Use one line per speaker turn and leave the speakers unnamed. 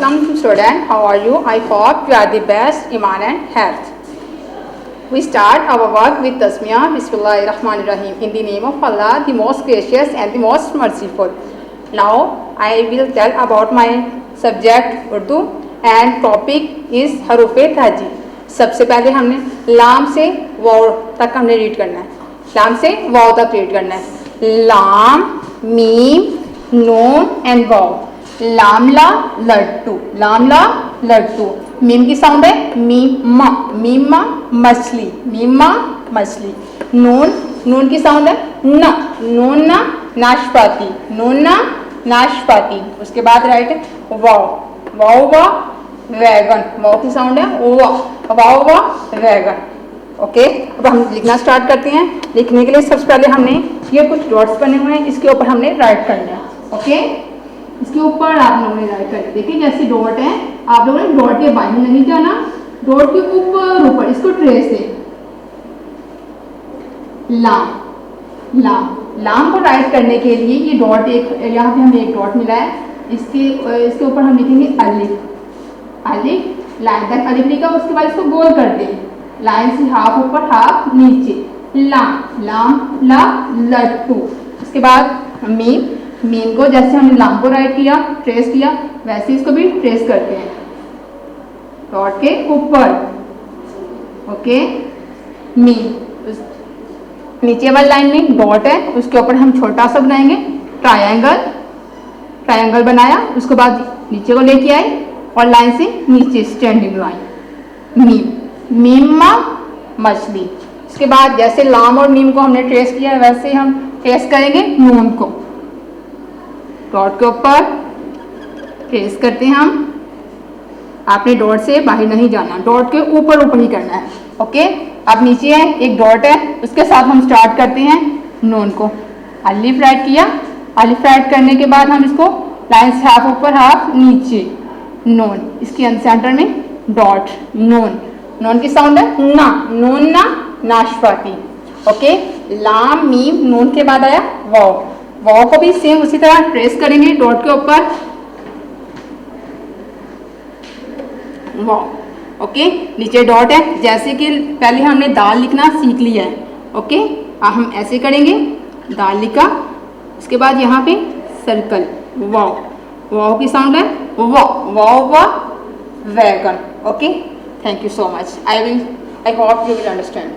Assalamualaikum student, how are you? I hope you are the best, iman and health. We start our work with Tasmiyah, Bismillahirrahmanirrahim, in the name of Allah, the most gracious and the most merciful. Now I will tell about my subject Urdu and topic is हरूफ़े ताजी. सबसे पहले हमने लाम से वाव तक हमने read करना है. लाम से वाव तक रीड करना है. लाम, मीम, नून एंड वाव. लामला लट्टू, लामला लट्टू. मीम की साउंड है मीमा, मीमा मछली, मीमा मछली. नून, नून की साउंड है न, नून ना नाशपाती, नून ना नाशपाती. उसके बाद राइट है वाव, वाव वा वैगन, वाव की साउंड है वा, वाव वा वैगन. ओके, अब हम लिखना स्टार्ट करते हैं. लिखने के लिए सबसे पहले हमने ये कुछ डॉट्स बने हुए हैं, इसके ऊपर हमने राइट करना है. ओके, इसके ऊपर आप लोगों ने राइट कर. देखिए जैसे डॉट है, आप लोगों ने डॉट के बाहर नहीं जाना, डॉट के ऊपर ऊपर इसको ट्रेस है. लाम, लाम, लाम को राइट करने के लिए ये डॉट एक यहाँ पे हमें एक डॉट मिला है, इसके ऊपर हम लिखेंगे अलिफ. अलिफ लाइन तक अलिफ लिखा, उसके बाद इसको गोल कर दें. लाइन से हाफ ऊपर हाफ नीचे. लाम, लाम ला लट्टू. उसके बाद मीम, मीम को जैसे हमने लाम को राइट किया, ट्रेस किया, वैसे इसको भी ट्रेस करते हैं डॉट के ऊपर. Okay, meme. नीचे वाली लाइन में डॉट है, उसके ऊपर हम छोटा सा बनाएंगे ट्रायंगल. ट्रायंगल बनाया, उसके बाद नीचे को लेके आए और लाइन से नीचे स्टैंडिंग लाइन. मीम, मीमा मछली. इसके बाद जैसे लाम और मीम को हमने ट्रेस किया, वैसे हम ट्रेस करेंगे नून को. डॉट के ऊपर ट्रेस करते हैं हम. आपने डॉट से बाहर नहीं जाना, डॉट के ऊपर ऊपर ही करना है. ओके, अब नीचे है एक डॉट है, उसके साथ हम स्टार्ट करते हैं नून को. अलिफ राइट किया, अलिफ राइट करने के बाद हम इसको लाइन से हाफ ऊपर हाफ नीचे. नून, इसके सेंटर में डॉट. नून, नून की साउंड है ना, नून ना नाशपाती. ओके, लाम मीम नून के बाद आया वाव. वाव को भी सेम उसी तरह ट्रेस करेंगे डॉट के ऊपर. वाव. ओके, नीचे डॉट है, जैसे कि पहले हमने दाल लिखना सीख लिया है. ओके, अब हम ऐसे करेंगे, दाल लिखा, उसके बाद यहाँ पे सर्कल. वाव, वाव की साउंड है वाव, वाव वा wagon. Okay, thank you so much. I hope you will understand.